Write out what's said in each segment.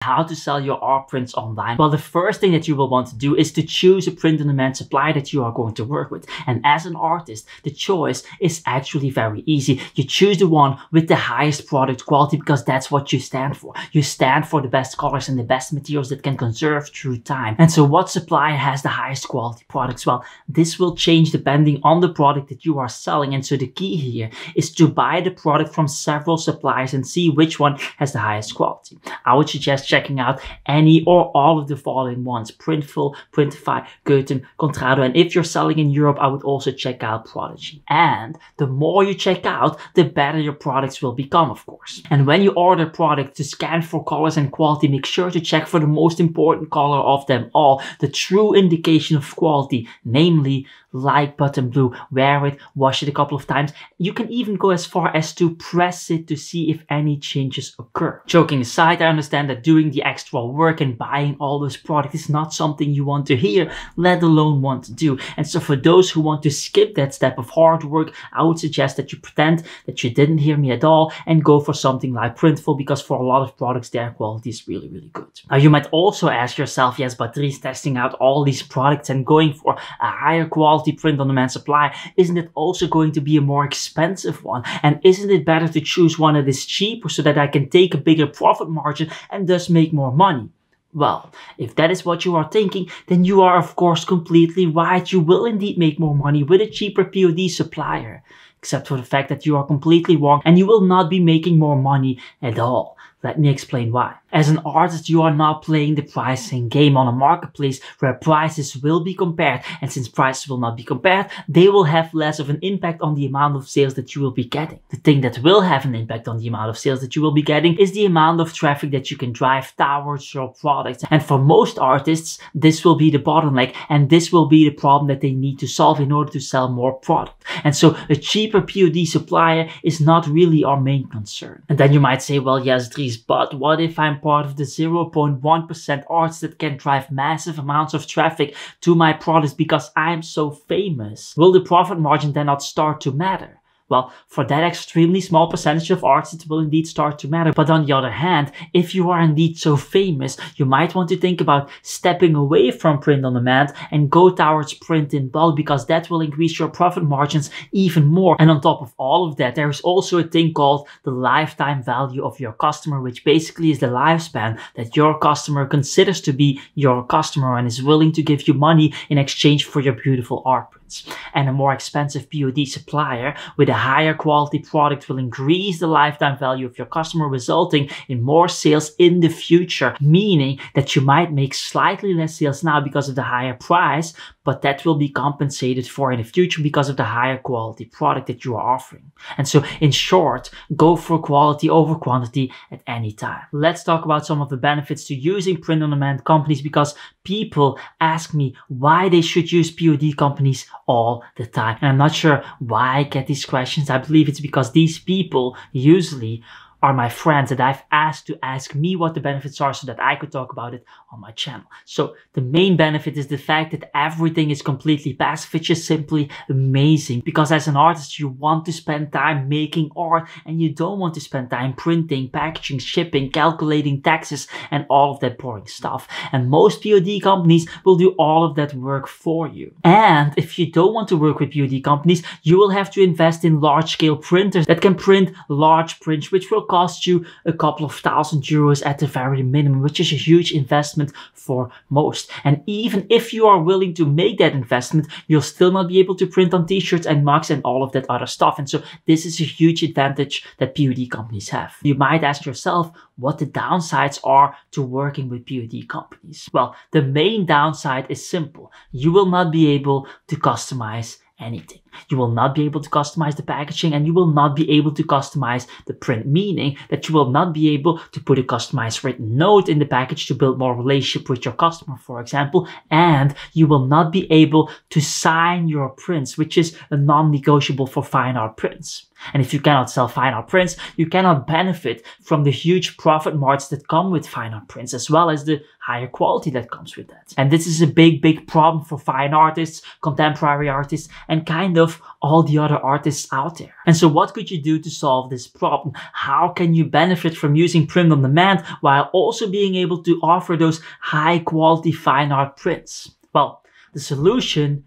How to sell your art prints online? Well, the first thing that you will want to do is to choose a print-on-demand supplier that you are going to work with. And as an artist, the choice is actually very easy. You choose the one with the highest product quality because that's what you stand for. You stand for the best colors and the best materials that can conserve through time. And so what supplier has the highest quality products? Well, this will change depending on the product that you are selling. And so the key here is to buy the product from several suppliers and see which one has the highest quality. I would suggest checking out any or all of the following ones: Printful, Printify, Goethen, Contrado, and if you're selling in Europe, I would also check out Prodigy. And the more you check out, the better your products will become, of course. And when you order a product, to scan for colors and quality, make sure to check for the most important color of them all, the true indication of quality, namely light button blue. Wear it, wash it a couple of times. You can even go as far as to press it to see if any changes occur. Joking aside, I understand that doing the extra work and buying all those products is not something you want to hear, let alone want to do. And so for those who want to skip that step of hard work, I would suggest that you pretend that you didn't hear me at all and go for something like Printful, because for a lot of products, their quality is really, really good. Now, you might also ask yourself, yes, but Dries, testing out all these products and going for a higher quality print-on-demand supply, isn't it also going to be a more expensive one? And isn't it better to choose one that is cheaper so that I can take a bigger profit margin and thus make more money? Well, if that is what you are thinking, then you are of course completely right. You will indeed make more money with a cheaper POD supplier, except for the fact that you are completely wrong and you will not be making more money at all. Let me explain why. As an artist, you are not playing the pricing game on a marketplace where prices will be compared. And since prices will not be compared, they will have less of an impact on the amount of sales that you will be getting. The thing that will have an impact on the amount of sales that you will be getting is the amount of traffic that you can drive towards your product. And for most artists, this will be the bottleneck, and this will be the problem that they need to solve in order to sell more product. And so a cheaper POD supplier is not really our main concern. And then you might say, well, yes, Dries, but what if I'm part of the 0.1% artists that can drive massive amounts of traffic to my products because I'm so famous? Will the profit margin then not start to matter? Well, for that extremely small percentage of artists, it will indeed start to matter. But on the other hand, if you are indeed so famous, you might want to think about stepping away from print on demand and go towards print in bulk, because that will increase your profit margins even more. And on top of all of that, there is also a thing called the lifetime value of your customer, which basically is the lifespan that your customer considers to be your customer and is willing to give you money in exchange for your beautiful art prints. And a more expensive POD supplier with a higher quality product will increase the lifetime value of your customer, resulting in more sales in the future, meaning that you might make slightly less sales now because of the higher price, but that will be compensated for in the future because of the higher quality product that you are offering. And so in short, go for quality over quantity at any time. Let's talk about some of the benefits to using print-on-demand companies, because people ask me why they should use POD companies all the time. And I'm not sure why I get these questions. I believe it's because these people usually are my friends that I've asked to ask me what the benefits are so that I could talk about it on my channel. So the main benefit is the fact that everything is completely passive, which is simply amazing, because as an artist, you want to spend time making art and you don't want to spend time printing, packaging, shipping, calculating taxes, and all of that boring stuff. And most POD companies will do all of that work for you. And if you don't want to work with POD companies, you will have to invest in large-scale printers that can print large prints, which will cost you a couple of €1,000 at the very minimum, which is a huge investment for most. And even if you are willing to make that investment, you'll still not be able to print on t-shirts and mugs and all of that other stuff. And so this is a huge advantage that POD companies have. You might ask yourself what the downsides are to working with POD companies. Well, the main downside is simple. You will not be able to customize anything. You will not be able to customize the packaging, and you will not be able to customize the print, meaning that you will not be able to put a customized written note in the package to build more relationship with your customer, for example, and you will not be able to sign your prints, which is a non-negotiable for fine art prints. And if you cannot sell fine art prints, you cannot benefit from the huge profit margins that come with fine art prints, as well as the higher quality that comes with that. And this is a big problem for fine artists, contemporary artists, and kind of all the other artists out there. And so what could you do to solve this problem? How can you benefit from using print on demand while also being able to offer those high quality fine art prints? Well, the solution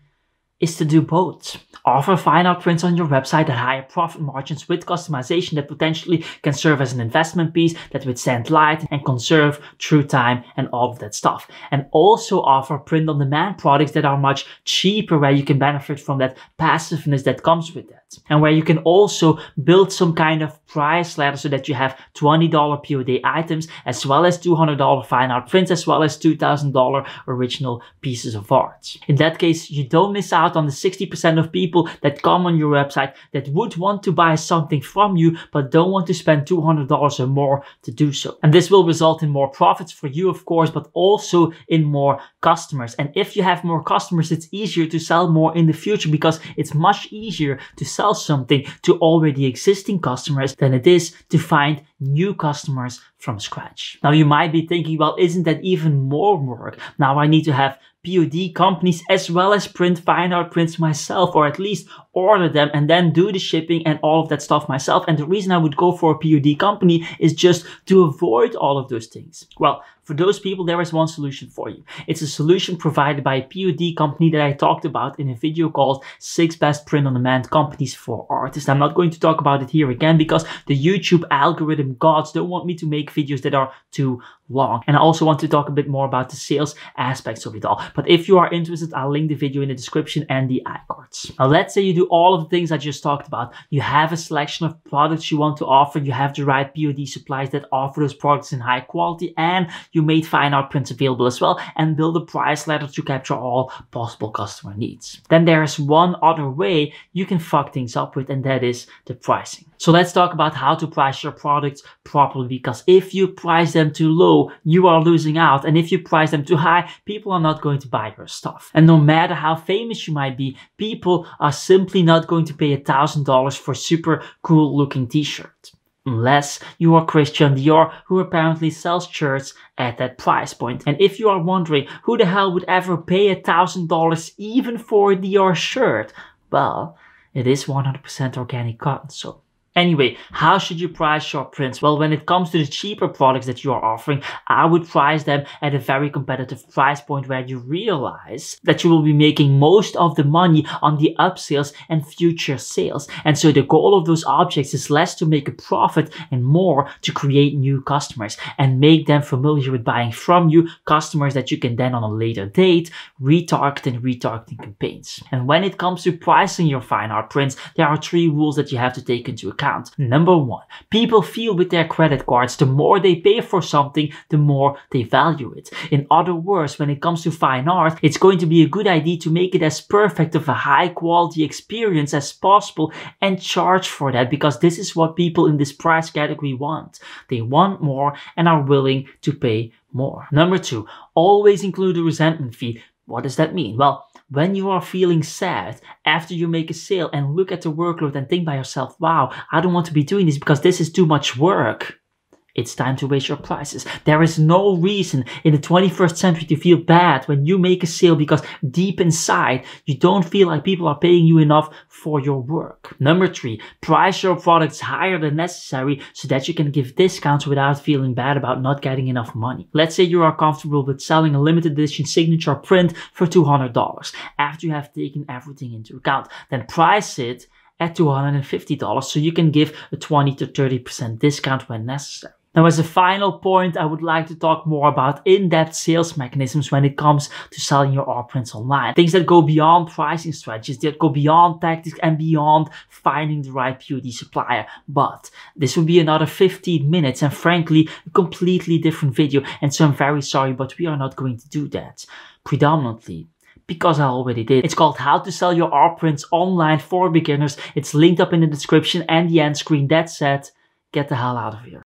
is to do both. Offer fine art prints on your website at higher profit margins with customization that potentially can serve as an investment piece that withstand light and conserve through time and all of that stuff. And also offer print on demand products that are much cheaper, where you can benefit from that passiveness that comes with that. And where you can also build some kind of price ladder so that you have $20 POD items, as well as $200 fine art prints, as well as $2,000 original pieces of art. In that case, you don't miss out on the 60% of people that come on your website that would want to buy something from you but don't want to spend $200 or more to do so. And this will result in more profits for you, of course, but also in more customers. And if you have more customers, it's easier to sell more in the future, because it's much easier to sell something to already existing customers than it is to find new customers from scratch. Now you might be thinking, well, isn't that even more work? Now I need to have POD companies as well as print fine art prints myself, or at least order them and then do the shipping and all of that stuff myself. And the reason I would go for a POD company is just to avoid all of those things. Well, for those people, there is one solution for you. It's a solution provided by a POD company that I talked about in a video called 6 Best Print on Demand Companies for Artists. I'm not going to talk about it here again because the YouTube algorithm gods don't want me to make videos that are too long. And I also want to talk a bit more about the sales aspects of it all. But if you are interested, I'll link the video in the description and the iCards. Now, let's say you do all of the things I just talked about. You have a selection of products you want to offer. You have the right POD supplies that offer those products in high quality, and you made fine art prints available as well, and build a price ladder to capture all possible customer needs. Then there is one other way you can fuck things up with, and that is the pricing. So let's talk about how to price your products properly, because if you price them too low, you are losing out. And if you price them too high, people are not going to buy your stuff. And no matter how famous you might be, people are simply not going to pay $1,000 for super cool looking t-shirt. Unless you are Christian Dior, who apparently sells shirts at that price point. And if you are wondering who the hell would ever pay $1,000 even for a Dior shirt, well, it is 100% organic cotton, so. Anyway, how should you price your prints? Well, when it comes to the cheaper products that you are offering, I would price them at a very competitive price point where you realize that you will be making most of the money on the upsales and future sales. And so the goal of those objects is less to make a profit and more to create new customers and make them familiar with buying from you, customers that you can then on a later date retarget and retargeting campaigns. And when it comes to pricing your fine art prints, there are 3 rules that you have to take into account. Number 1, people feel with their credit cards, the more they pay for something, the more they value it. In other words, when it comes to fine art, it's going to be a good idea to make it as perfect of a high quality experience as possible and charge for that, because this is what people in this price category want. They want more and are willing to pay more. Number 2, always include a resentment fee. What does that mean? Well, when you are feeling sad after you make a sale and look at the workload and think by yourself, wow, I don't want to be doing this because this is too much work, it's time to raise your prices. There is no reason in the 21st century to feel bad when you make a sale, because deep inside you don't feel like people are paying you enough for your work. Number 3, price your products higher than necessary so that you can give discounts without feeling bad about not getting enough money. Let's say you are comfortable with selling a limited edition signature print for $200. After you have taken everything into account, then price it at $250 so you can give a 20 to 30% discount when necessary. Now, as a final point, I would like to talk more about in-depth sales mechanisms when it comes to selling your art prints online. Things that go beyond pricing strategies, that go beyond tactics and beyond finding the right POD supplier. But this will be another 15 minutes and frankly, a completely different video. And so I'm very sorry, but we are not going to do that. Predominantly because I already did. It's called How to Sell Your Art Prints Online for Beginners. It's linked up in the description and the end screen. That said, get the hell out of here.